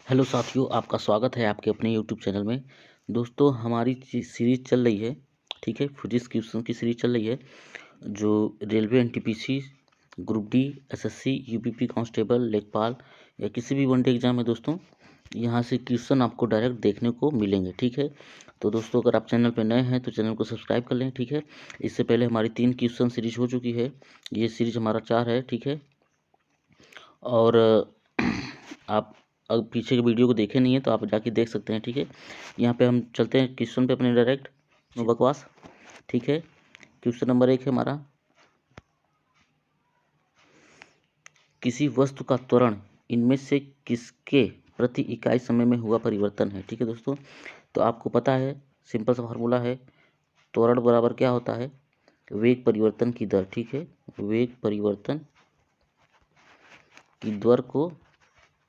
Hello साथियों, आपका स्वागत है आपके अपने यूट्यूब चैनल में। दोस्तों, हमारी सीरीज चल रही है, ठीक है, फिजिक्स क्वेश्चन की सीरीज चल रही है जो railway NTPC group D SSC UPP constable लेखपाल या किसी भी वनडे एग्जाम है दोस्तों, यहाँ से क्वेश्चन आपको डायरेक्ट देखने को मिलेंगे। ठीक है, तो दोस्तों अगर आप चैनल पर नए हैं तो चैनल को सब्सक्राइब कर लें। ठीक है, इससे पहले हमारी 3 क्वेश्चन सीरीज हो चुकी है, ये सीरीज हमारा 4 है। ठीक है, और आप अगर पीछे के वीडियो को देखे नहीं है तो आप जाके देख सकते हैं। ठीक है, यहाँ पे हम चलते हैं क्वेश्चन पे अपने डायरेक्ट, नो बकवास। ठीक है, क्वेश्चन नंबर 1 है हमारा, किसी वस्तु का त्वरण इनमें से किसके प्रति इकाई समय में हुआ परिवर्तन है। ठीक है दोस्तों, तो आपको पता है, सिंपल सा फार्मूला है, त्वरण बराबर क्या होता है, वेग परिवर्तन की दर। ठीक है, वेग परिवर्तन की दर को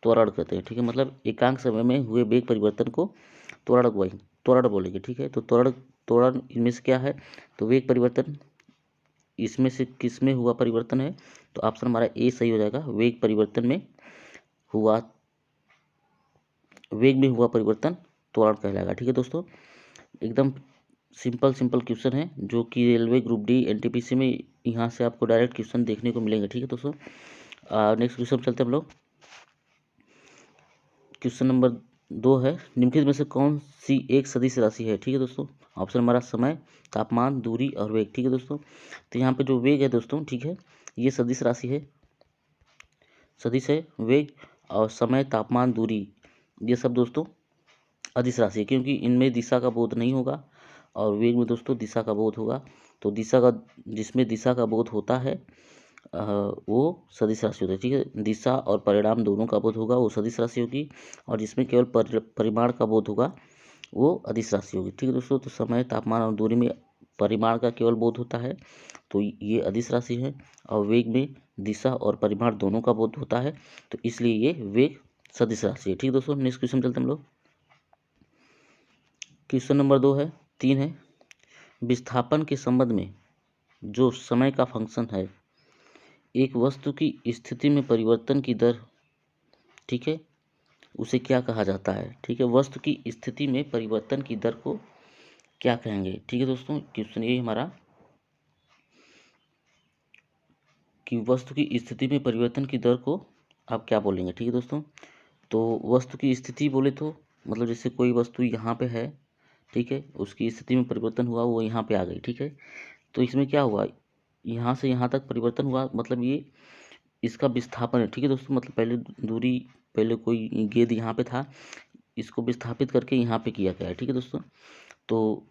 त्वरण कहते हैं। ठीक है, मतलब एकांक समय में हुए वेग परिवर्तन को त्वरण बोलेंगे। ठीक है, तो त्वरण त्वरण इनमें से क्या है, तो वेग परिवर्तन इसमें से किस में हुआ परिवर्तन है, तो ऑप्शन हमारा ए सही हो जाएगा। हुआ वेग में हुआ परिवर्तन त्वरण कहलाएगा। ठीक है दोस्तों, एकदम सिंपल क्वेश्चन है जो कि रेलवे ग्रुप डी एनटीपीसी में यहाँ से आपको डायरेक्ट क्वेश्चन देखने को मिलेंगे। ठीक है दोस्तों, नेक्स्ट क्वेश्चन चलते हैं हम लोग। क्वेश्चन नंबर 2 है, निम्नलिखित में से कौन सी एक सदिश राशि है। ठीक है दोस्तों, ऑप्शन हमारा समय, तापमान, दूरी और वेग। ठीक है दोस्तों, तो यहाँ पे जो वेग है दोस्तों, ठीक है, ये सदिश राशि है, सदिश है वेग, और समय, तापमान, दूरी, ये सब दोस्तों अदिश राशि है, क्योंकि इनमें दिशा का बोध नहीं होगा और वेग में दोस्तों दिशा का बोध होगा। तो जिसमें दिशा का बोध होता है वो सदिश राशि होता है। ठीक है, दिशा और परिणाम दोनों का बोध होगा वो सदिश राशि होगी, और जिसमें केवल परिमाण का बोध होगा वो अदिश राशि होगी। ठीक है दोस्तों, तो समय, तापमान और दूरी में परिमाण का केवल बोध होता है तो ये अदिश राशि है, और वेग में दिशा और परिमाण दोनों का बोध होता है, तो इसलिए ये वेग सदिश राशि है। ठीक है दोस्तों, नेक्स्ट क्वेश्चन चलते हम लोग। क्वेश्चन नंबर 3 है, विस्थापन के संबंध में जो समय का फंक्शन है, एक वस्तु की स्थिति में परिवर्तन की दर, ठीक है, उसे क्या कहा जाता है। ठीक है, वस्तु की स्थिति में परिवर्तन की दर को क्या कहेंगे। ठीक है दोस्तों, क्वेश्चन ये हमारा कि वस्तु की स्थिति में परिवर्तन की दर को आप क्या बोलेंगे। ठीक है दोस्तों, तो वस्तु की स्थिति बोले तो मतलब जैसे कोई वस्तु यहाँ पे है, ठीक है, उसकी स्थिति में परिवर्तन हुआ, वो यहाँ पे आ गई। ठीक है, तो इसमें क्या हुआ, यहाँ से यहाँ तक परिवर्तन हुआ, मतलब ये इसका विस्थापन है। ठीक है दोस्तों, मतलब पहले कोई गेंद यहाँ पे था, इसको विस्थापित करके यहाँ पे किया गया है। ठीक है दोस्तों, तो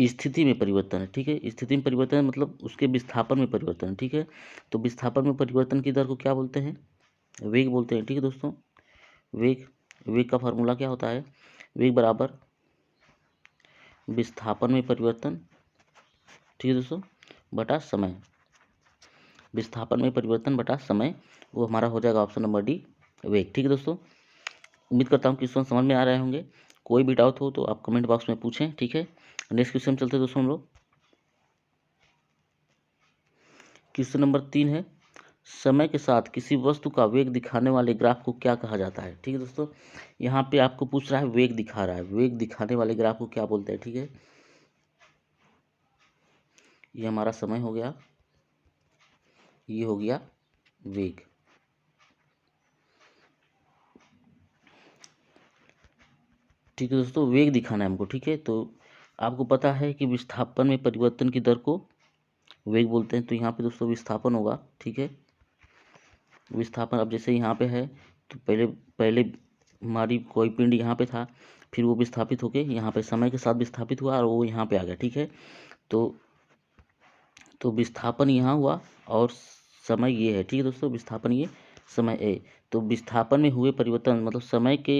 स्थिति में परिवर्तन है। ठीक है, स्थिति में परिवर्तन है, मतलब उसके विस्थापन में परिवर्तन है। ठीक है, तो विस्थापन में परिवर्तन की दर को क्या बोलते हैं, वेग बोलते हैं। ठीक है दोस्तों, वेग वेग का फार्मूला क्या होता है, वेग बराबर विस्थापन में परिवर्तन, ठीक है दोस्तों, बटा समय, विस्थापन में परिवर्तन बटा समय, वो हमारा हो जाएगा ऑप्शन नंबर डी, वेग। ठीक है दोस्तों, उम्मीद करता हूँ क्वेश्चन समझ में आ रहे होंगे। कोई भी डाउट हो तो आप कमेंट बॉक्स में पूछें। ठीक है, नेक्स्ट क्वेश्चन चलते हैं दोस्तों हम लोग। क्वेश्चन नंबर 3 है, समय के साथ किसी वस्तु का वेग दिखाने वाले ग्राफ को क्या कहा जाता है। ठीक है दोस्तों, यहाँ पे आपको पूछ रहा है वेग दिखा रहा है, वेग दिखाने वाले ग्राफ को क्या बोलते हैं। ठीक है, ये हमारा समय हो गया, ये हो गया वेग। ठीक है दोस्तों, वेग दिखाना है हमको। ठीक है, तो आपको पता है कि विस्थापन में परिवर्तन की दर को वेग बोलते हैं, तो यहाँ पे दोस्तों विस्थापन होगा। ठीक है, विस्थापन अब जैसे यहाँ पे है, तो पहले पहले हमारी कोई पिंड यहाँ पे था, फिर वो विस्थापित होके यहाँ पे समय के साथ विस्थापित हुआ और वो यहाँ पे आ गया। ठीक है, तो विस्थापन यहाँ हुआ और समय ये है। ठीक है दोस्तों, विस्थापन ये, समय ए, तो विस्थापन में हुए परिवर्तन मतलब समय के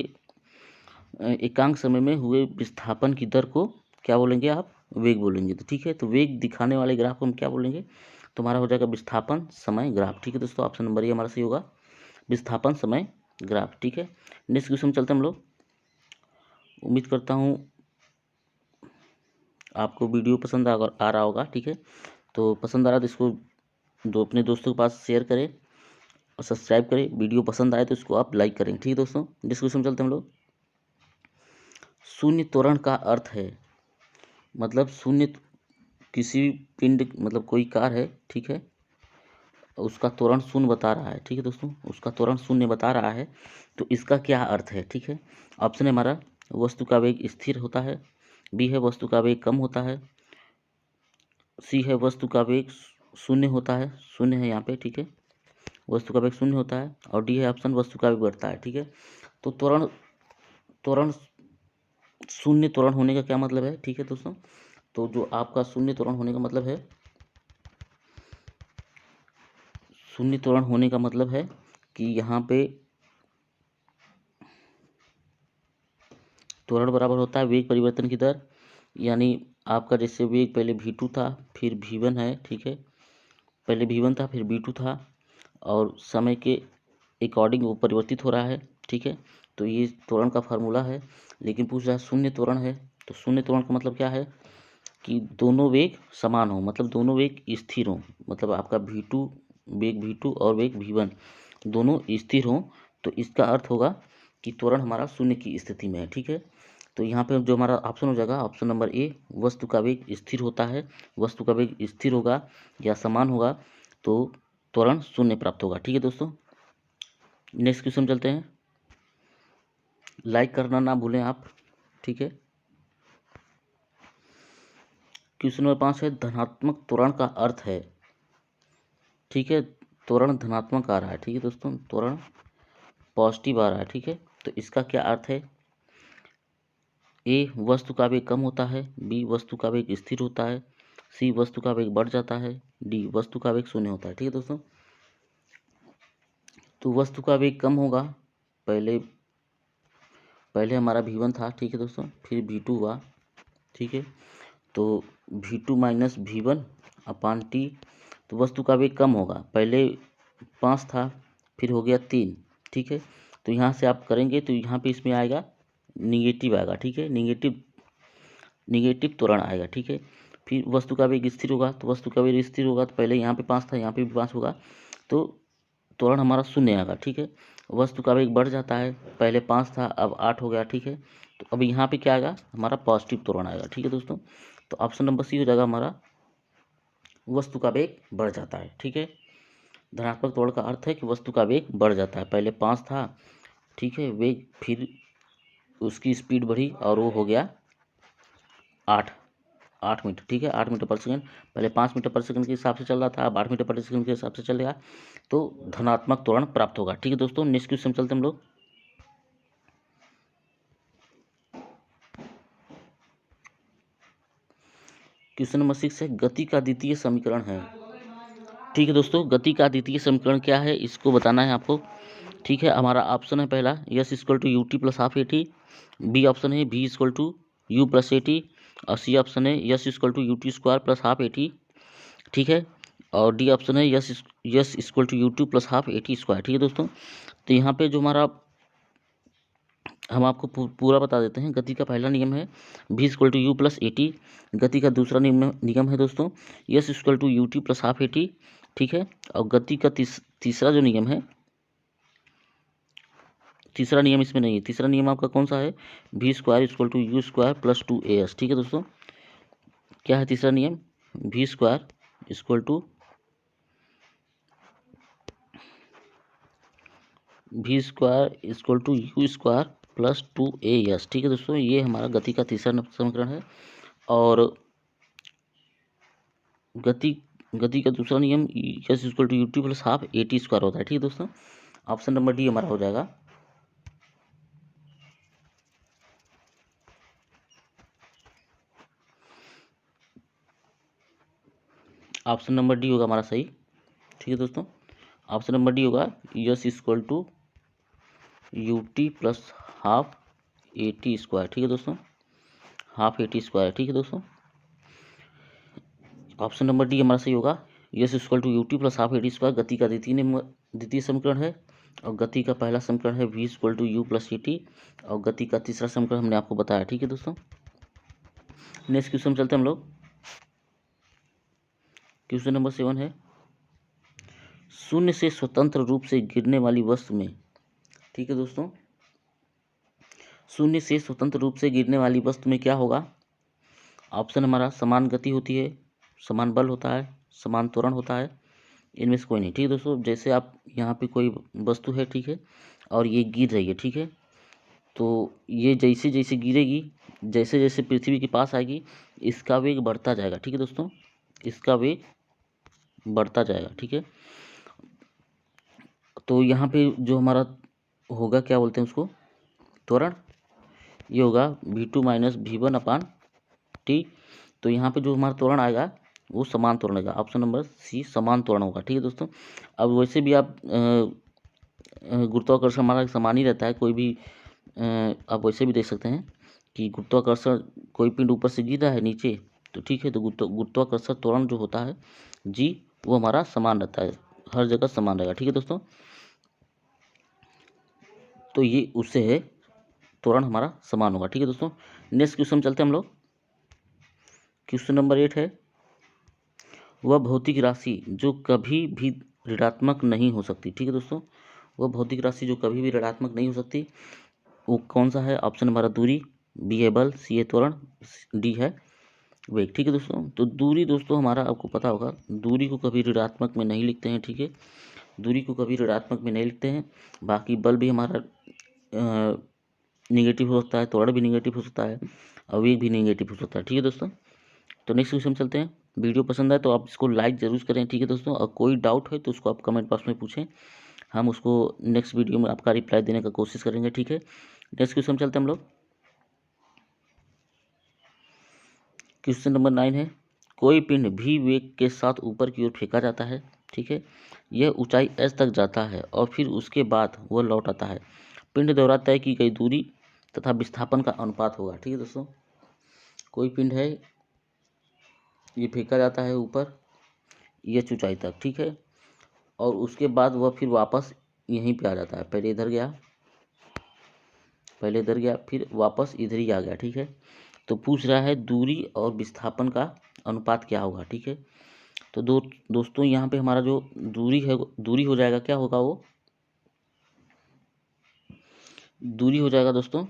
एकांक समय में हुए विस्थापन की दर को क्या बोलेंगे आप, वेग बोलेंगे। तो ठीक है, तो वेग दिखाने वाले ग्राफ को हम क्या बोलेंगे, तो हमारा हो जाएगा विस्थापन समय ग्राफ। ठीक है दोस्तों, ऑप्शन नंबर ये हमारा सही होगा, विस्थापन समय ग्राफ। ठीक है, नेक्स्ट क्वेश्चन चलते हैं हम लोग। उम्मीद करता हूँ आपको वीडियो पसंद आ रहा होगा। ठीक है, तो पसंद आ रहा तो इसको अपने दोस्तों के पास शेयर करें और सब्सक्राइब करें। वीडियो पसंद आए तो इसको आप लाइक करें। ठीक है दोस्तों, नेक्स्ट क्वेश्चन चलते हैं हम लोग। शून्य त्वरण का अर्थ है, मतलब शून्य किसी भी पिंड, मतलब कोई कार है, ठीक है, उसका त्वरण शून्य बता रहा है। ठीक है दोस्तों, उसका त्वरण शून्य बता रहा है, तो इसका क्या अर्थ है। ठीक है, ऑप्शन है हमारा, वस्तु का वेग स्थिर होता है, बी है वस्तु का वेग कम होता है, सी है वस्तु का वेग शून्य होता है, शून्य है यहाँ पे, ठीक है, वस्तु का वेग शून्य होता है, और डी है ऑप्शन वस्तु का वेग बढ़ता है। ठीक है, तो त्वरण त्वरण शून्य त्वरण होने का क्या मतलब है। ठीक है दोस्तों, तो जो आपका शून्य त्वरण होने का मतलब है, शून्य त्वरण होने का मतलब है कि यहाँ पे त्वरण बराबर होता है वेग परिवर्तन की दर, यानी आपका जैसे वेग पहले v2 था, फिर v1 है, ठीक है, पहले v1 था, फिर v2 था, और समय के अकॉर्डिंग वो परिवर्तित हो रहा है। ठीक है, तो ये त्वरण का फार्मूला है। लेकिन पूछ रहा है शून्य त्वरण है, तो शून्य त्वरण का मतलब क्या है कि दोनों वेग समान हो, मतलब दोनों वेग स्थिर हो, मतलब आपका वेग v2 और वेग v1 दोनों स्थिर हो, तो इसका अर्थ होगा कि त्वरण हमारा शून्य की स्थिति में है। ठीक है, तो यहाँ पे जो हमारा ऑप्शन हो जाएगा ऑप्शन नंबर ए, वस्तु का वेग स्थिर होता है, वस्तु का वेग स्थिर होगा या समान होगा तो त्वरण शून्य प्राप्त होगा। ठीक है दोस्तों, नेक्स्ट क्वेश्चन चलते हैं। लाइक करना ना भूलें आप। ठीक है, क्वेश्चन नंबर 5 है, धनात्मक त्वरण का अर्थ है। ठीक है, त्वरण धनात्मक आ रहा है। ठीक है दोस्तों, त्वरण पॉजिटिव आ रहा है। ठीक है, तो इसका क्या अर्थ है। ए वस्तु का वेग कम होता है, बी वस्तु का वेग स्थिर होता है, सी वस्तु का वेग बढ़ जाता है, डी वस्तु का वेग शून्य होता है। ठीक है दोस्तों, तो वस्तु का वेग कम होगा, पहले पहले हमारा v1 था, ठीक है दोस्तों, फिर v2 हुआ। ठीक है, तो v2 माइनस v1 अपान टी, तो वस्तु का वेग कम होगा, पहले 5 था, फिर हो गया 3। ठीक है, तो यहाँ से आप करेंगे तो यहाँ पे इसमें आएगा निगेटिव आएगा। ठीक है, निगेटिव त्वरण आएगा। ठीक है, फिर वस्तु का वेग स्थिर होगा, तो वस्तु का वेग स्थिर होगा तो पहले यहाँ पे 5 था, यहाँ पे भी 5 होगा, तो त्वरण हमारा शून्य आएगा। ठीक है, वस्तु का वेग बढ़ जाता है, पहले 5 था अब 8 हो गया। ठीक है, तो अब यहाँ पे क्या आएगा, हमारा पॉजिटिव त्वरण आएगा। ठीक है दोस्तों, तो ऑप्शन नंबर सी हो जाएगा हमारा, वस्तु का वेग बढ़ जाता है। ठीक है, धनात्मक त्वरण का अर्थ है कि वस्तु का वेग बढ़ जाता है, पहले 5 था, ठीक है, वेग, फिर उसकी स्पीड बढ़ी और वो हो गया 8 मीटर। ठीक है, 8 मीटर पर सेकंड, पहले 5 मीटर पर सेकंड के हिसाब से चल रहा था, अब 8 मीटर पर सेकंड के हिसाब से चलेगा, तो धनात्मक त्वरण प्राप्त होगा। ठीक है दोस्तों, नेक्स्ट क्वेश्चन चलते हम लोग। क्वेश्चन नंबर 6 है, गति का द्वितीय समीकरण है। ठीक है दोस्तों, गति का द्वितीय समीकरण क्या है इसको बताना है आपको। ठीक है, हमारा ऑप्शन है पहला, s equal to u t plus half a t, B option है v equal to u plus a t, और सी ऑप्शन है s equal to u t square plus half a t. ठीक है, और D option है s equal to u two plus half a t square. ठीक है दोस्तों, तो यहाँ पे जो हमारा, हम आपको पूरा बता देते हैं। गति का पहला नियम है v equal to u plus a t, गति का दूसरा नियम है दोस्तों s equal to u t plus half a t. ठीक है, और गति का तीसरा जो नियम है, तीसरा नियम इसमें नहीं है, तीसरा नियम आपका कौन सा है, v square equal to u square plus 2as। ठीक है दोस्तों, क्या है तीसरा नियम, v square equal to u square plus 2as। ठीक है दोस्तों, ये हमारा गति का तीसरा समीकरण है। और गति का दूसरा नियम s equal to u t plus half a t square होता है। ठीक है दोस्तों, ऑप्शन नंबर डी हमारा हो जाएगा। ऑप्शन नंबर डी होगा हमारा सही। ठीक है दोस्तों, ऑप्शन नंबर डी होगा s equal to u t plus half a t square. ठीक है दोस्तों, हाफ ए टी स्क्वायर। ठीक है दोस्तों, ऑप्शन नंबर डी हमारा सही होगा, s equal to u t plus half a t square गति का द्वितीय समीकरण है, और गति का पहला समीकरण है v equal to u plus a t, और गति का तीसरा समीकरण हमने आपको बताया। ठीक है दोस्तों, नेक्स्ट क्वेश्चन चलते हैं हम लोग। क्वेश्चन नंबर 7 है, शून्य से स्वतंत्र रूप से गिरने वाली वस्तु में, ठीक है दोस्तों, शून्य से स्वतंत्र रूप से गिरने वाली वस्तु में क्या होगा? ऑप्शन हमारा समान गति होती है, समान बल होता है, समान त्वरण होता है, इनमें से कोई नहीं। ठीक है दोस्तों, जैसे आप यहाँ पे कोई वस्तु है, ठीक है, और ये गिर रही है, ठीक है, तो ये जैसे जैसे गिरेगी, जैसे जैसे पृथ्वी के पास आएगी, इसका वेग बढ़ता जाएगा। ठीक है दोस्तों, इसका वेग बढ़ता जाएगा। ठीक है, तो यहाँ पे जो हमारा होगा, क्या बोलते हैं उसको, त्वरण, ये होगा v2 माइनस v1 अपान टी। तो यहाँ पे जो हमारा त्वरण आएगा वो समान त्वरण आएगा, ऑप्शन नंबर सी समान त्वरण होगा। ठीक है दोस्तों, अब वैसे भी आप गुरुत्वाकर्षण हमारा समान ही रहता है, कोई भी आप वैसे भी देख सकते हैं कि गुरुत्वाकर्षण, कोई पिंड ऊपर से गिर रहा है नीचे, तो ठीक है, तो गुरुत्वाकर्षण त्वरण जो होता है जी, वो हमारा समान रहता है, हर जगह समान रहेगा। ठीक है दोस्तों, तो ये उससे है, त्वरण हमारा समान होगा। ठीक है दोस्तों, नेक्स्ट क्वेश्चन चलते हैं हम लोग। क्वेश्चन नंबर 8 है, वह भौतिक राशि जो कभी भी ऋणात्मक नहीं हो सकती। ठीक है दोस्तों, वह भौतिक राशि जो कभी भी ऋणात्मक नहीं हो सकती, वो कौन सा है? ऑप्शन हमारा दूरी, बी है बल, सी है त्वरण, डी है वेग। ठीक है दोस्तों, तो दूरी दोस्तों हमारा आपको पता होगा, दूरी को कभी ऋणात्मक में नहीं लिखते हैं। ठीक है, दूरी को कभी ऋणात्मक में नहीं लिखते हैं। बाकी बल भी हमारा निगेटिव हो सकता है, त्वरण भी निगेटिव हो सकता है, और वेग भी निगेटिव हो सकता है। ठीक है दोस्तों, तो नेक्स्ट क्वेश्चन चलते हैं। वीडियो पसंद आए तो आप इसको लाइक जरूर करें। ठीक है दोस्तों, और कोई डाउट है तो उसको आप कमेंट बॉक्स में पूछें, हम उसको नेक्स्ट वीडियो में आपका रिप्लाई देने का कोशिश करेंगे। ठीक है, नेक्स्ट क्वेश्चन चलते हैं हम लोग। क्वेश्चन नंबर 9 है, कोई पिंड भी वेग के साथ ऊपर की ओर फेंका जाता है। ठीक है, यह ऊंचाई एच तक जाता है और फिर उसके बाद वह लौट आता है। पिंड द्वारा तय की गई दूरी तथा विस्थापन का अनुपात होगा। ठीक है दोस्तों, कोई पिंड है, ये फेंका जाता है ऊपर एच ऊंचाई तक, ठीक है, और उसके बाद वह फिर वापस यहीं पे आ जाता है। पहले इधर गया, फिर वापस इधर ही आ गया। ठीक है, तो पूछ रहा है दूरी और विस्थापन का अनुपात क्या होगा। ठीक है, तो दोस्तों यहाँ पे हमारा जो दूरी है, दूरी हो जाएगा, क्या होगा वो, दूरी हो जाएगा दोस्तों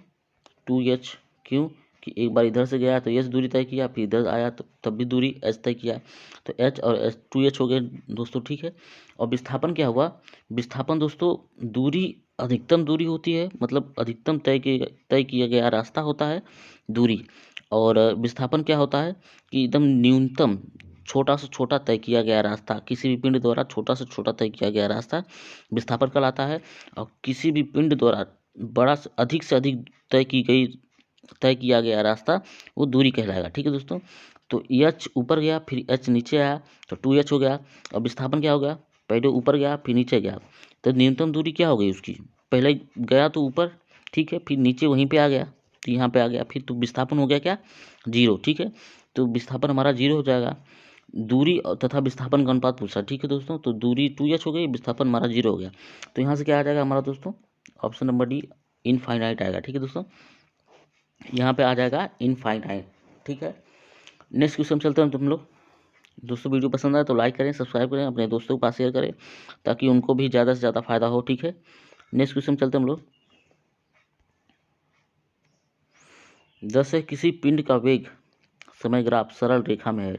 2h। क्यों कि एक बार इधर से गया तो h दूरी तय किया, फिर इधर आया तो तब भी दूरी h तय किया, तो h और h 2h हो गए दोस्तों। ठीक है, और विस्थापन क्या हुआ, विस्थापन दोस्तों दूरी, अधिकतम दूरी होती है, मतलब अधिकतम तय किया गया रास्ता होता है दूरी, और विस्थापन क्या होता है कि एकदम न्यूनतम छोटा से छोटा तय किया गया रास्ता, किसी भी पिंड द्वारा छोटा से छोटा तय किया गया रास्ता विस्थापन कहलाता है। और किसी भी पिंड द्वारा बड़ा से अधिक तय किया गया रास्ता वो दूरी कहलाएगा। ठीक है दोस्तों, तो एच ऊपर गया फिर एच नीचे आया तो 2h हो गया। और विस्थापन क्या हो गया, पहले ऊपर गया फिर नीचे गया, तो न्यूनतम दूरी क्या हो गई उसकी, पहले गया तो ऊपर, ठीक है, फिर नीचे वहीं पे आ गया, तो यहाँ पे आ गया, फिर तो विस्थापन हो गया क्या, 0। ठीक है, तो विस्थापन हमारा 0 हो जाएगा। दूरी तथा विस्थापन का अनुपात पूछा। ठीक है दोस्तों, तो दूरी 2h हो गई, विस्थापन हमारा 0 हो गया, तो यहाँ से क्या आ जाएगा हमारा दोस्तों, ऑप्शन नंबर डी इनफाइनाइट आएगा। ठीक है दोस्तों, यहाँ पे आ जाएगा इनफाइनाइट। ठीक है, नेक्स्ट क्वेश्चन चलते हैं तुम लोग। दोस्तों वीडियो पसंद आए तो लाइक करें, सब्सक्राइब करें, अपने दोस्तों के पास शेयर करें ताकि उनको भी ज़्यादा से ज़्यादा फायदा हो। ठीक है, नेक्स्ट क्वेश्चन चलते हैं हम लोग। जैसे किसी पिंड का वेग समय ग्राफ सरल रेखा में है।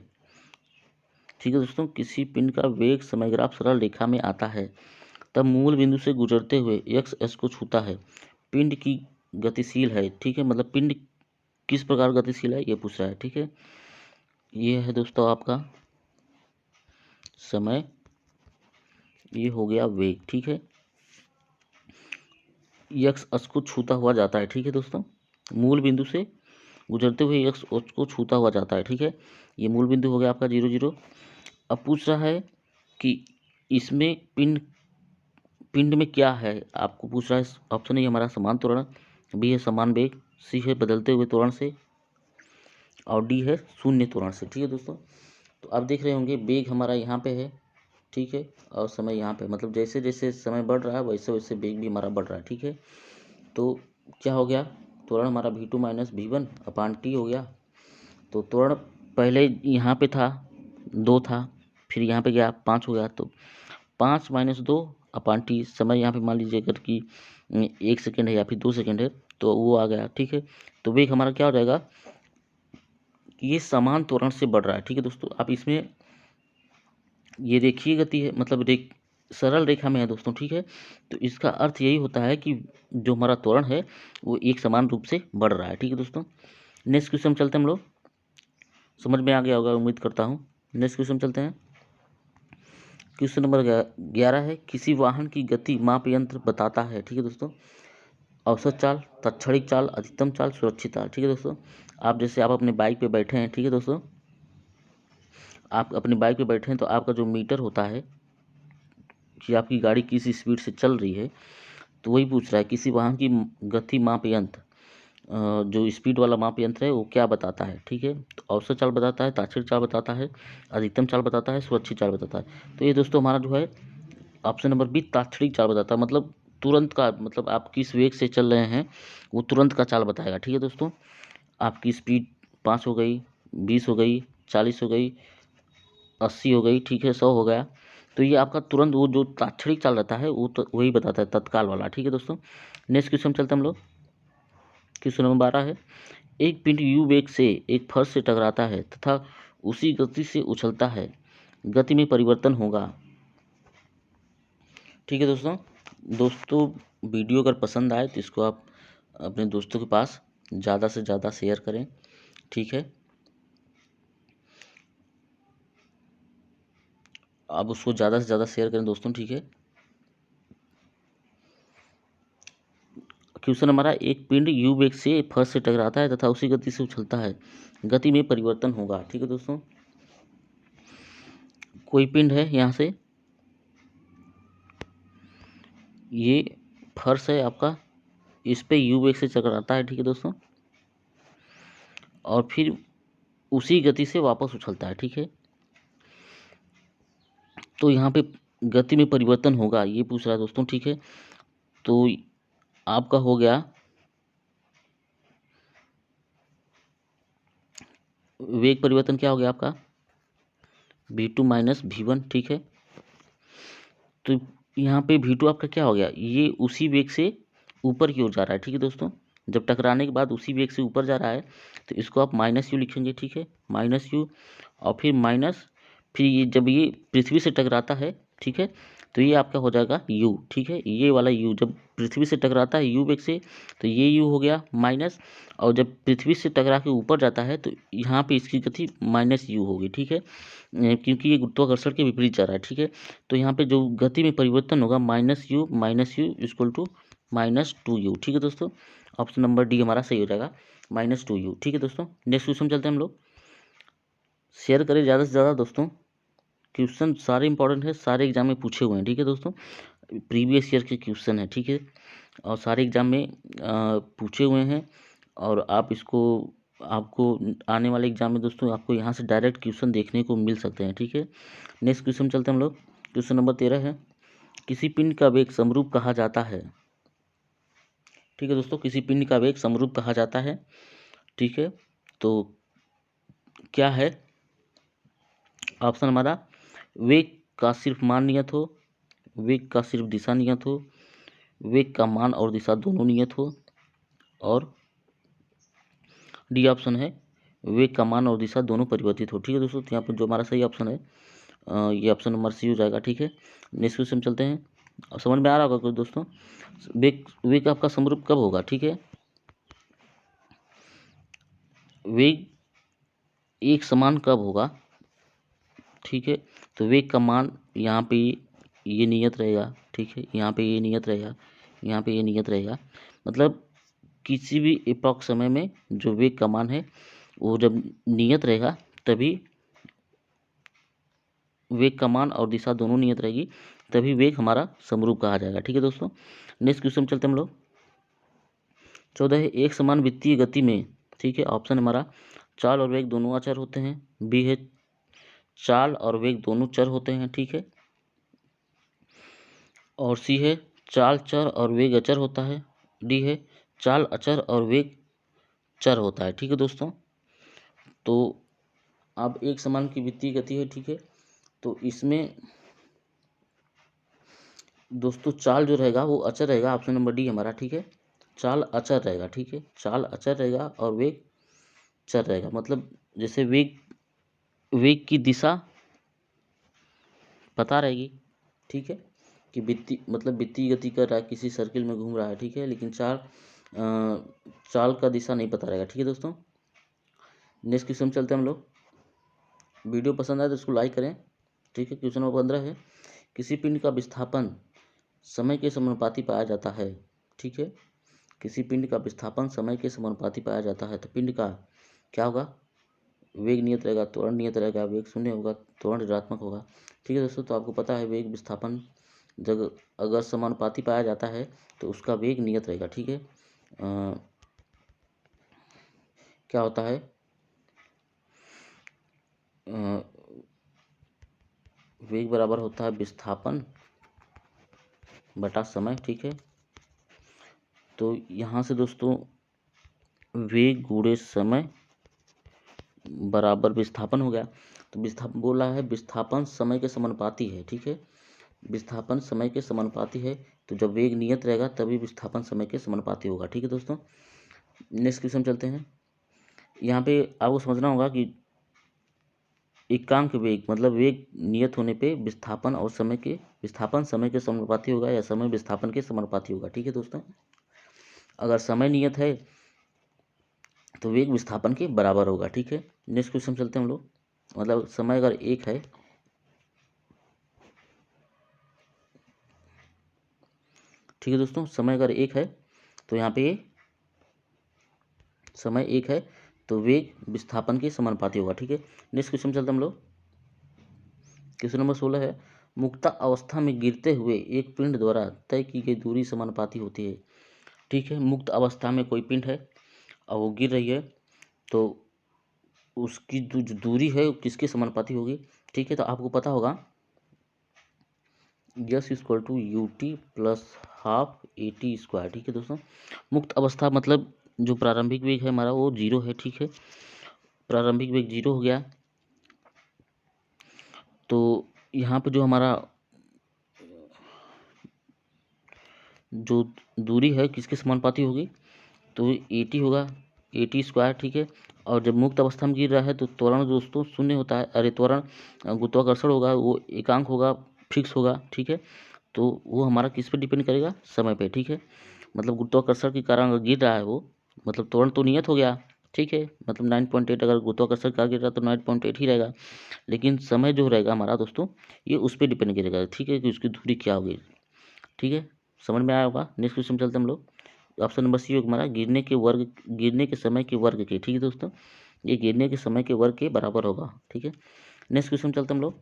ठीक है दोस्तों, किसी पिंड का वेग समय ग्राफ सरल रेखा में आता है, तब मूल बिंदु से गुजरते हुए एक्स एस को छूता है। पिंड की गतिशील है। ठीक है, मतलब पिंड किस प्रकार गतिशील है ये पूछ रहा है। ठीक है, ये है दोस्तों आपका समय, ये हो गया वेग। ठीक है, एक्स अक्ष को छूता हुआ जाता है। ठीक है दोस्तों, मूल बिंदु से गुजरते हुए एक्स अक्ष को छूता हुआ जाता है। ठीक है, ये मूल बिंदु हो गया आपका 0 0। अब पूछ रहा है कि इसमें पिंड में क्या है, आपको पूछ रहा है। ऑप्शन ए हमारा समान त्वरण, बी है समान वेग, सी है बदलते हुए त्वरण से, और डी है शून्य त्वरण से। ठीक है दोस्तों, तो आप देख रहे होंगे वेग हमारा यहाँ पे है, ठीक है, और समय यहाँ पे, मतलब जैसे जैसे समय बढ़ रहा है वैसे वैसे वेग भी हमारा बढ़ रहा है। ठीक है, तो क्या हो गया, त्वरण हमारा v2 माइनस v1 अपान टी हो गया। तो त्वरण पहले यहाँ पे था 2 था, फिर यहाँ पे गया 5 हो गया, तो 5-2/t समय यहाँ पे मान लीजिए अगर कि 1 सेकेंड है या फिर 2 सेकेंड है तो वो आ गया, ठीक है। तो वेग हमारा क्या हो जाएगा कि ये समान त्वरण से बढ़ रहा है, ठीक है दोस्तों। आप इसमें ये रेखीय गति है, मतलब सरल रेखा में है दोस्तों, ठीक है। तो इसका अर्थ यही होता है कि जो हमारा त्वरण है वो एक समान रूप से बढ़ रहा है, ठीक है दोस्तों। नेक्स्ट क्वेश्चन चलते हैं हम लोग, समझ में आ गया होगा उम्मीद करता हूँ। नेक्स्ट क्वेश्चन चलते हैं। क्वेश्चन नंबर 11 है, किसी वाहन की गति माप यंत्र बताता है, ठीक है दोस्तों। औसत चाल, तत्क्षणिक चाल, अधिकतम चाल, सुरक्षित चाल, ठीक है दोस्तों। आप अपने बाइक पे बैठे हैं, ठीक है दोस्तों। आप अपनी बाइक पे बैठे हैं तो आपका जो मीटर होता है कि आपकी गाड़ी किस स्पीड से चल रही है, तो वही पूछ रहा है किसी वाहन की गति माप यंत्र, जो स्पीड वाला माप यंत्र है वो क्या बताता है, ठीक है। तो औसत चाल बताता है, ताक्षणिक चाल बताता है, अधिकतम चाल बताता है, सुरक्षित चाल बताता है। तो ये दोस्तों हमारा जो है ऑप्शन नंबर बी ताक्षणिक चाल बताता है, मतलब तुरंत का, मतलब आप किस वेग से चल रहे हैं वो तुरंत का चाल बताएगा, ठीक है दोस्तों। आपकी स्पीड 5 हो गई, 20 हो गई, 40 हो गई, 80 हो गई, ठीक है, 100 हो गया, तो ये आपका तुरंत वो जो ताक्षणिक चाल रहता है वो तो वही बताता है, तत्काल वाला, ठीक है दोस्तों। नेक्स्ट क्वेश्चन चलते हैं हम लोग। क्वेश्चन नंबर 12 है, एक पिंड यू वेग से एक फर्श से टकराता है तथा उसी गति से उछलता है, गति में परिवर्तन होगा, ठीक है दोस्तों। दोस्तों वीडियो अगर पसंद आए तो इसको आप अपने दोस्तों के पास ज़्यादा से ज़्यादा शेयर करें, ठीक है। आप उसको ज़्यादा से ज़्यादा शेयर करें दोस्तों, ठीक है। क्वेश्चन हमारा, एक पिंड यू वेग से फर्श से टकराता है तथा उसी गति से उछलता है, गति में परिवर्तन होगा, ठीक है दोस्तों। कोई पिंड है यहाँ से, ये फर्श है आपका, इस पे यू वेग से टकराता है, ठीक है दोस्तों, और फिर उसी गति से वापस उछलता है, ठीक है। तो यहाँ पे गति में परिवर्तन होगा ये पूछ रहा है दोस्तों, ठीक है। तो आपका हो गया वेग परिवर्तन, क्या हो गया आपका v2 माइनस v1, ठीक है। तो यहाँ पे v2 आपका क्या हो गया, ये उसी वेग से ऊपर की ओर जा रहा है, ठीक है दोस्तों। जब टकराने के बाद उसी वेग से ऊपर जा रहा है तो इसको आप माइनस यू लिखेंगे, ठीक है, माइनस यू, और फिर माइनस, फिर ये जब ये पृथ्वी से टकराता है, ठीक है, तो ये आपका हो जाएगा u, ठीक है। ये वाला u जब पृथ्वी से टकराता है u वेग से तो ये u हो गया माइनस, और जब पृथ्वी से टकरा के ऊपर जाता है तो यहाँ पे इसकी गति माइनस u होगी, ठीक है, क्योंकि ये गुरुत्वाकर्षण के विपरीत जा रहा है, ठीक है। तो यहाँ पे जो गति में परिवर्तन होगा minus you equal to -2u, ठीक है दोस्तों। ऑप्शन नंबर डी हमारा सही हो जाएगा, -2u, ठीक है दोस्तों। नेक्स्ट क्वेश्चन चलते हैं हम लोग। शेयर करें ज़्यादा से ज़्यादा दोस्तों, क्वेश्चन सारे इंपॉर्टेंट है, सारे एग्जाम में पूछे हुए हैं, ठीक है दोस्तों। प्रीवियस ईयर के क्वेश्चन है, ठीक है, और सारे एग्जाम में पूछे हुए हैं, और आप इसको, आपको आने वाले एग्जाम में दोस्तों आपको यहाँ से डायरेक्ट क्वेश्चन देखने को मिल सकते हैं, ठीक है। नेक्स्ट क्वेश्चन चलते हैं हम लोग। क्वेश्चन नंबर 13 है, किसी पिंड का वेग समरूप कहा जाता है, ठीक है दोस्तों, किसी पिंड का वेग समरूप कहा जाता है, ठीक है। तो क्या है ऑप्शन हमारा, वेग का सिर्फ मान नियत हो, वेग का सिर्फ दिशा नियत हो, वेग का मान और दिशा दोनों नियत हो, और डी ऑप्शन है वेग का मान और दिशा दोनों परिवर्तित हो, ठीक है दोस्तों। तो यहाँ पर जो हमारा सही ऑप्शन है ये ऑप्शन नंबर सी हो जाएगा, ठीक है। नेक्स्ट क्वेश्चन चलते हैं, और समझ में आ रहा होगा कुछ दोस्तों, वेग वेग आपका समरूप कब होगा, ठीक है। वेग एक समान कब होगा, ठीक है। तो वेग का मान यहाँ पे ये नियत रहेगा, ठीक है, यहाँ पे ये नियत रहेगा, यहाँ पे ये नियत रहेगा, मतलब किसी भी एपॉक समय में जो वेग का मान है वो जब नियत रहेगा तभी वेग का मान और दिशा दोनों नियत रहेगी, तभी वेग हमारा समरूप कहा जाएगा, ठीक है दोस्तों। नेक्स्ट क्वेश्चन चलते हैं हम लोग। 14 है, एक समान वित्तीय गति में, ठीक है, ऑप्शन हमारा चाल और वेग दोनों अचर होते हैं, बी है चाल और वेग दोनों चर होते हैं, ठीक है, और सी है चाल चर और वेग अचर होता है, डी है चाल अचर और वेग चर होता है, ठीक है दोस्तों। तो अब एक समान की वित्तीय गति है, ठीक है, तो इसमें दोस्तों चाल जो रहेगा वो अचर रहेगा, ऑप्शन नंबर डी हमारा, ठीक है। चाल अचर रहेगा, ठीक है, चाल अचर रहेगा और वेग चर रहेगा। मतलब जैसे वेग वेग की दिशा पता रहेगी, ठीक है, कि वित्तीय गति कर रहा है, किसी सर्किल में घूम रहा है, ठीक है, लेकिन चाल का दिशा नहीं पता रहेगा, ठीक है दोस्तों। नेक्स्ट क्वेश्चन चलते हैं हम लोग। वीडियो पसंद आए तो इसको लाइक करें, ठीक है। क्वेश्चन नंबर 15 है, किसी पिंड का विस्थापन समय के समानुपाती पाया जाता है, ठीक है। किसी पिंड का विस्थापन समय के समानुपाती पाया जाता है, तो पिंड का क्या होगा, वेग नियत रहेगा, त्वरण नियत रहेगा, वेग शून्य होगा, त्वरण ऋणात्मक होगा, ठीक है दोस्तों। तो आपको पता है वेग विस्थापन जब अगर समानुपाती पाया जाता है तो उसका वेग नियत रहेगा, ठीक है। क्या होता है, वेग बराबर होता है विस्थापन बटा समय, ठीक है। तो यहाँ से दोस्तों वेग गुणे समय बराबर विस्थापन हो गया। तो विस्थापन बोल रहा है विस्थापन समय के समानुपाती है, ठीक है। विस्थापन समय के समानुपाती है, तो जब वेग नियत रहेगा तभी विस्थापन समय के समानुपाती होगा, ठीक है दोस्तों। नेक्स्ट क्वेश्चन चलते हैं। यहाँ पे आपको समझना होगा कि एकांक वेग मतलब वेग नियत होने पे विस्थापन समय के समानुपाती होगा या समय विस्थापन के समानुपाती होगा, ठीक है दोस्तों। अगर समय नियत है तो वेग विस्थापन के बराबर होगा, ठीक है। नेक्स्ट क्वेश्चन चलते हैं हम लोग। मतलब समय अगर एक है, ठीक है दोस्तों, समय अगर एक है तो यहाँ पे समय एक है तो वेग विस्थापन के समानुपाती होगा, ठीक है। नेक्स्ट क्वेश्चन चलते हैं हम लोग। क्वेश्चन नंबर 16 है, मुक्ता अवस्था में गिरते हुए एक पिंड द्वारा तय की गई दूरी समानुपाती होती है, ठीक है। मुक्त अवस्था में कोई पिंड है और वो गिर रही है, तो उसकी जो दूरी है वो किसके समानुपाती होगी, ठीक है। तो आपको पता होगा s equal to u t plus half a t square, ठीक है दोस्तों। मुक्त अवस्था मतलब जो प्रारंभिक वेग है हमारा वो जीरो है, ठीक है। प्रारंभिक वेग जीरो हो गया, तो यहाँ पे जो हमारा जो दूरी है किसके समानुपाती होगी, तो ए टी होगा, ए टी स्क्वायर, ठीक है। और जब मुक्त अवस्था में गिर रहा है तो त्वरण दोस्तों शून्य होता है, अरे त्वरण गुरुत्वाकर्षण होगा वो एकांक होगा, फिक्स होगा, ठीक है। तो वो हमारा किस पे डिपेंड करेगा, समय पे, ठीक है। मतलब गुरुत्वाकर्षण के कारण अगर गिर रहा है वो, मतलब त्वरण तो नियत हो गया, ठीक है। मतलब 9.8 अगर गुरुत्वाकर्षण का गिर रहा तो 9.8 ही रहेगा, लेकिन समय जो रहेगा हमारा दोस्तों ये उस पर डिपेंड करेगा, ठीक है, कि उसकी दूरी क्या होगी, ठीक है। समझ में आया होगा। नेक्स्ट क्वेश्चन चलते हैं हम लोग। ऑप्शन नंबर सी होगा हमारा गिरने के समय के वर्ग के, ठीक है दोस्तों। ये गिरने के समय के वर्ग के बराबर होगा, ठीक है। नेक्स्ट क्वेश्चन चलते हैं हम लोग।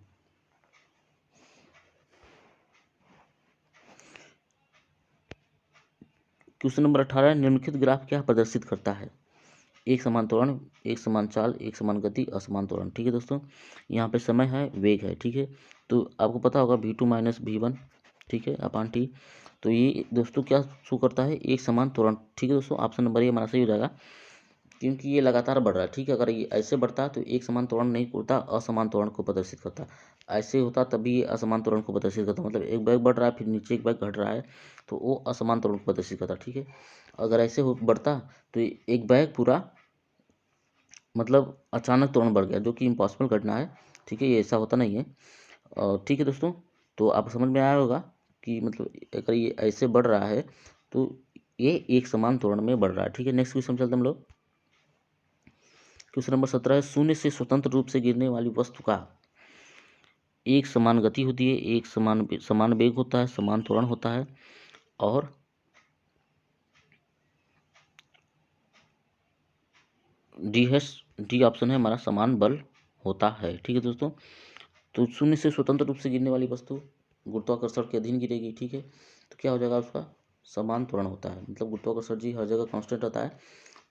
क्वेश्चन नंबर 18 निम्नलिखित ग्राफ क्या प्रदर्शित करता है, एक समान त्वरण, एक समान चाल, एक समान गति, असमान त्वरण, ठीक है दोस्तों। यहाँ पे समय है, वेग है, ठीक है। तो आपको पता होगा V2 माइनस V1, ठीक है, अपान टी। तो ये दोस्तों क्या शो करता है, एक समान त्वरण, ठीक है दोस्तों। ऑप्शन नंबर ये हमारा सही हो जाएगा, क्योंकि ये लगातार बढ़ रहा है, ठीक है। अगर ये ऐसे बढ़ता है तो एक समान त्वरण नहीं होता, असमान त्वरण को प्रदर्शित करता। ऐसे होता तभी ये असमान त्वरण को प्रदर्शित करता, मतलब एक बैग बढ़ रहा है फिर नीचे एक बैग घट रहा है तो वो असमान त्वरण को प्रदर्शित करता, ठीक है। अगर ऐसे हो बढ़ता तो एक बैग पूरा मतलब अचानक त्वरण बढ़ गया, जो कि इम्पॉसिबल घटना है, ठीक है, ये ऐसा होता नहीं है। ठीक है दोस्तों, तो आप समझ में आया होगा कि मतलब अगर ये ऐसे बढ़ रहा है तो ये एक समान त्वरण में बढ़ रहा है, ठीक है। नेक्स्ट क्वेश्चन चलते हम लोग। क्वेश्चन नंबर 17 है, शून्य से स्वतंत्र रूप से गिरने वाली वस्तु का एक समान गति होती है, एक समान वेग होता है, समान त्वरण होता है, और डी ऑप्शन है हमारा, समान बल होता है, ठीक है दोस्तों। तो शून्य से स्वतंत्र रूप से गिरने वाली वस्तु गुरुत्वाकर्षण के अधीन गिरेगी, ठीक है। तो क्या हो जाएगा, उसका समान त्वरण होता है, मतलब गुरुत्वाकर्षण जी हर जगह कांस्टेंट रहता है,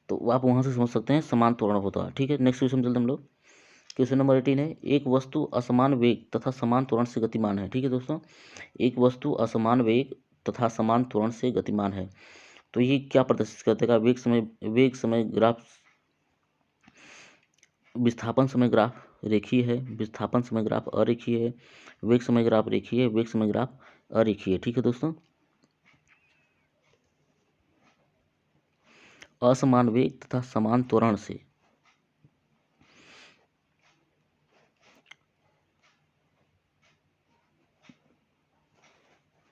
तो आप वहां से समझ सकते हैं समान त्वरण होता है, ठीक है। नेक्स्ट क्वेश्चन चलते हम लोग। क्वेश्चन नंबर 18 है, एक वस्तु असमान वेग तथा समान त्वरण से गतिमान है, ठीक है दोस्तों। एक वस्तु असमान वेग तथा समान त्वरण से गतिमान है, तो ये क्या प्रदर्शित कर देगा, वेग समय ग्राफ, विस्थापन समय ग्राफ रेखीय है, विस्थापन समय ग्राफ अरेखीय है, वेग समय ग्राफ रेखीय है, वेग समय ग्राफ अरेखीय, ठीक है दोस्तों। असमान वेग तथा समान त्वरण से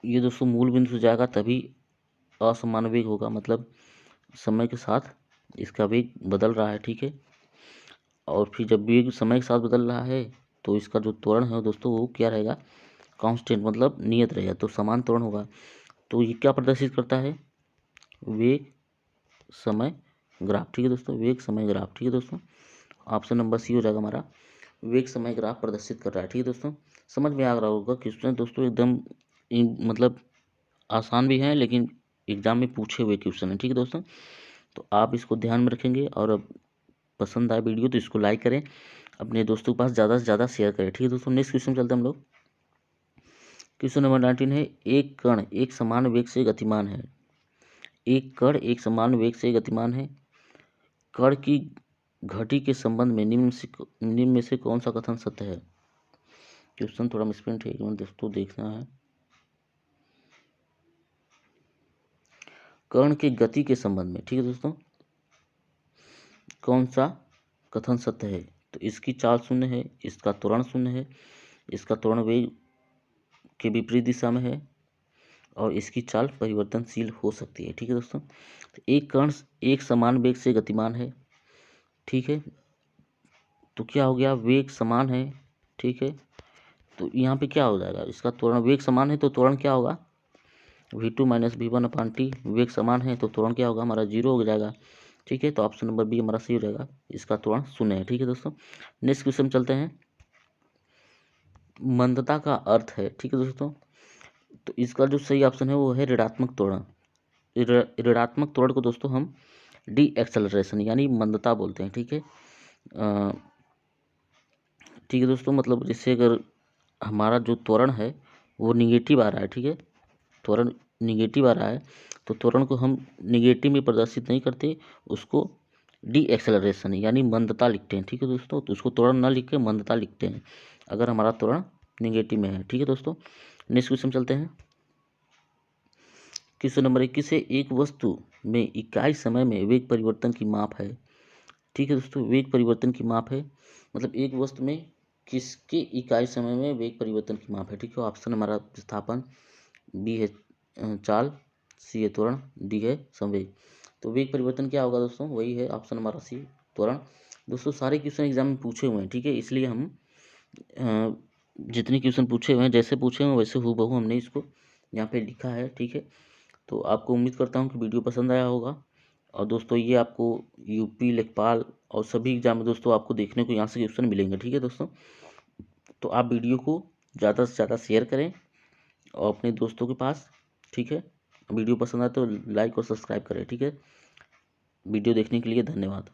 ये दोस्तों मूल बिंदु से जाएगा तभी असमान वेग होगा, मतलब समय के साथ इसका वेग बदल रहा है, ठीक है। और फिर जब वेग समय के साथ बदल रहा है तो इसका जो त्वरण है दोस्तों वो क्या रहेगा, कांस्टेंट, मतलब नियत रहेगा, तो समान त्वरण होगा। तो ये क्या प्रदर्शित करता है, वेग समय ग्राफ, ठीक है दोस्तों, वेग समय ग्राफ, ठीक है दोस्तों। ऑप्शन नंबर सी हो जाएगा हमारा, वेग समय ग्राफ प्रदर्शित कर रहा है, ठीक है दोस्तों। समझ में आ रहा होगा क्वेश्चन दोस्तों, एकदम मतलब आसान भी है लेकिन एग्जाम में पूछे हुए क्वेश्चन है, ठीक है दोस्तों। तो आप इसको ध्यान में रखेंगे और अब पसंद आए वीडियो तो इसको लाइक करें, अपने दोस्तों के पास ज़्यादा से ज़्यादा शेयर करें, ठीक है दोस्तों। नेक्स्ट क्वेश्चन चलते हैं हम लोग। क्वेश्चन नंबर 19 है, एक कण एक समान वेग से गतिमान है। एक कण एक समान वेग से गतिमान है। कण की घटी के संबंध में निम्न में से कौन सा कथन सत्य है। क्वेश्चन थोड़ा मिसप्रिंट है, एक मिनट दोस्तों देखना है। कण की गति के संबंध में, ठीक है दोस्तों, कौन सा कथन सत्य है। तो इसकी चाल शून्य है, इसका त्वरण शून्य है, इसका त्वरण वेग के विपरीत दिशा में है और इसकी चाल परिवर्तनशील हो सकती है, ठीक है दोस्तों। तो एक कण एक समान वेग से गतिमान है, ठीक है। तो क्या हो गया, वेग समान है, ठीक है। तो यहाँ पे क्या हो जाएगा, इसका त्वरण, वेग समान है तो त्वरण क्या होगा, v2 माइनस v1/t। वेग समान है तो त्वरण क्या होगा हमारा, 0 हो जाएगा, ठीक है। तो ऑप्शन नंबर बी हमारा सही हो जाएगा, इसका त्वरण शून्य है, ठीक है दोस्तों। नेक्स्ट क्वेश्चन चलते हैं। मंदता का अर्थ है, ठीक है दोस्तों, तो इसका जो सही ऑप्शन है वो है ऋणात्मक त्वरण। ऋणात्मक त्वरण को दोस्तों हम डी एक्सेलरेशन यानी मंदता बोलते हैं, ठीक है। ठीक है दोस्तों, मतलब जैसे अगर हमारा जो त्वरण है वो निगेटिव आ रहा है, ठीक है, त्वरण निगेटिव आ रहा है तो त्वरण को हम निगेटिव में प्रदर्शित नहीं करते, उसको डी एक्सेलरेशन यानी मंदता लिखते हैं, ठीक है दोस्तों। तो उसको त्वरण ना लिख के मंदता लिखते हैं अगर हमारा त्वरण निगेटिव में है, ठीक है दोस्तों। नेक्स्ट क्वेश्चन चलते हैं। क्वेश्चन नंबर 21 है, एक वस्तु में इकाई समय में वेग परिवर्तन की माप है, ठीक है दोस्तों। वेग परिवर्तन की माप है, मतलब एक वस्तु में किसके इकाई समय में वेग परिवर्तन की माप है, ठीक है। ऑप्शन हमारा विस्थापन, बी है चाल, सी है त्वरण, डी है संवेग। तो वेग परिवर्तन क्या होगा दोस्तों, वही है ऑप्शन हमारा सी, त्वरण। दोस्तों सारे क्वेश्चन एग्जाम में पूछे हुए हैं, ठीक है, इसलिए हम जितने क्वेश्चन पूछे हुए हैं, जैसे पूछे हुए वैसे हूबहू हमने इसको यहाँ पे लिखा है, ठीक है। तो आपको उम्मीद करता हूँ कि वीडियो पसंद आया होगा। और दोस्तों ये आपको यूपी लेखपाल और सभी एग्जाम में दोस्तों आपको देखने को यहाँ से क्वेश्चन मिलेंगे, ठीक है दोस्तों। तो आप वीडियो को ज़्यादा से ज़्यादा शेयर करें और अपने दोस्तों के पास, ठीक है। वीडियो पसंद आए तो लाइक और सब्सक्राइब करें, ठीक है। वीडियो देखने के लिए धन्यवाद।